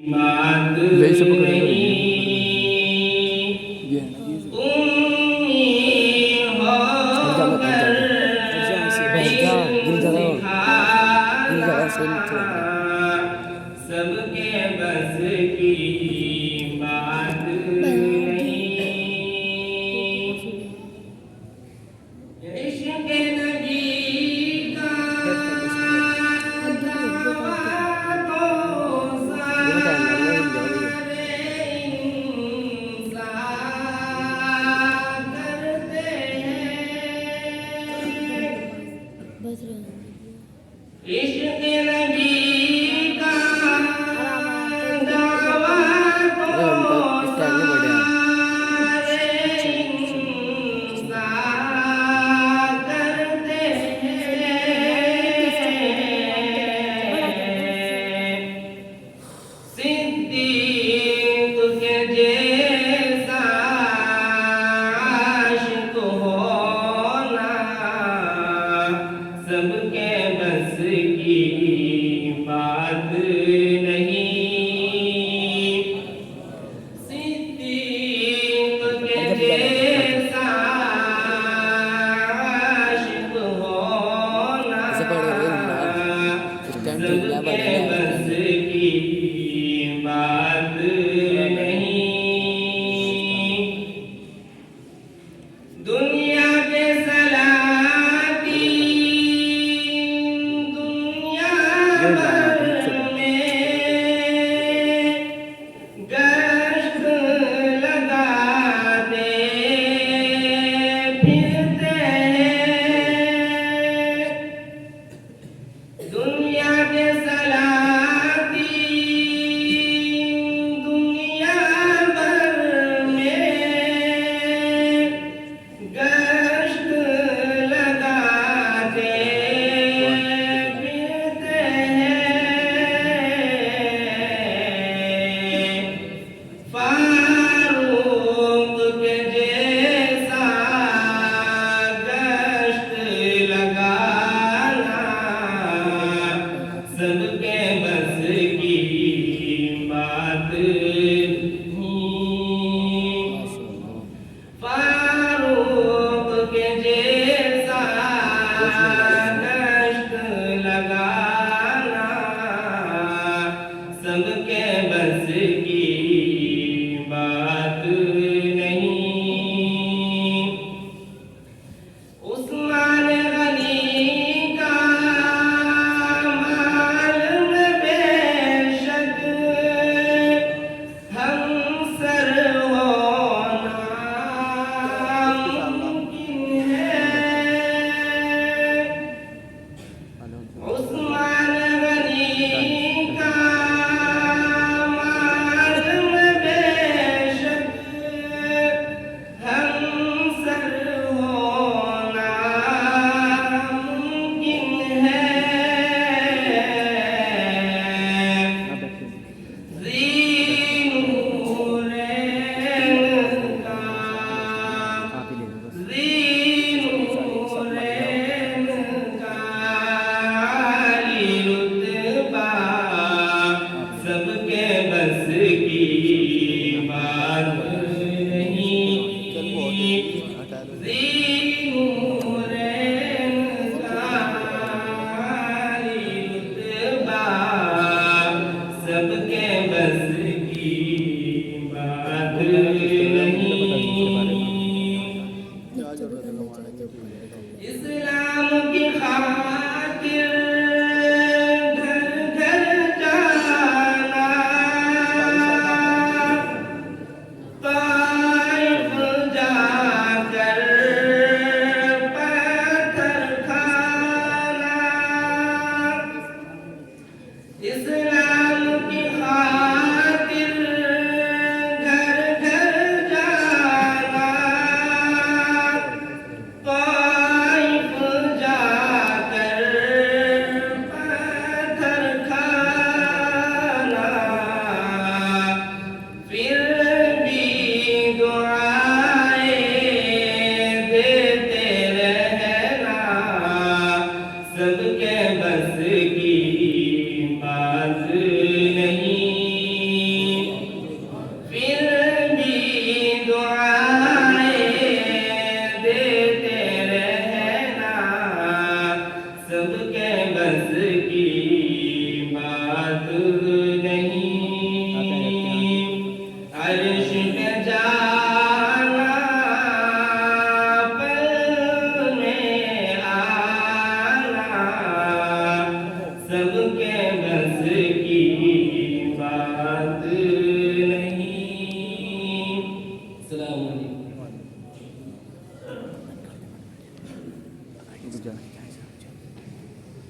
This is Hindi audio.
बात वैसे पकड़ लो नहीं ये है ना ये जो उम्मी हट जा मत होकर हट जा ऐसे बैठ जा गिर जाएगा ऐसे मत थोड़ा गिरा सबके बस की बात नहीं इश्क़ नबी का दावा तो देखो टाइम लगेगा हिल जाओ भैया इश्क़ नबी का दावा तो अरे घंटा इस टाइम में बढ़िया सारे इंसान करते हैं सिद्दीक़ के जैसा आशिक़ होना सबके बस की बात नहीं सिद्दीक़ के हट जा जैसा आशिक़ होना ऐसे पकड़ के हिल जा इस टाइम ठीक है सबके बढ़िया है बस की बात नहीं दुनिया पे सलातीन दुनिया ये हिल जाना भर पीछे में गश्त लगाते फिरते हैं दुनिया के सलातीन दुनिया भर में गश्त लगाते फिरते हैं फारूक के जैसा गश्त लगाना सबके बस की बात नहीं फारूक के जैसा गश्त लगाना सबके बस की बात नहीं उस्मान गनी का मालूम बेशक हम सर होना मुमकिन है उस्मान गनी का मालूम बेशक हम सर होना मुमकिन है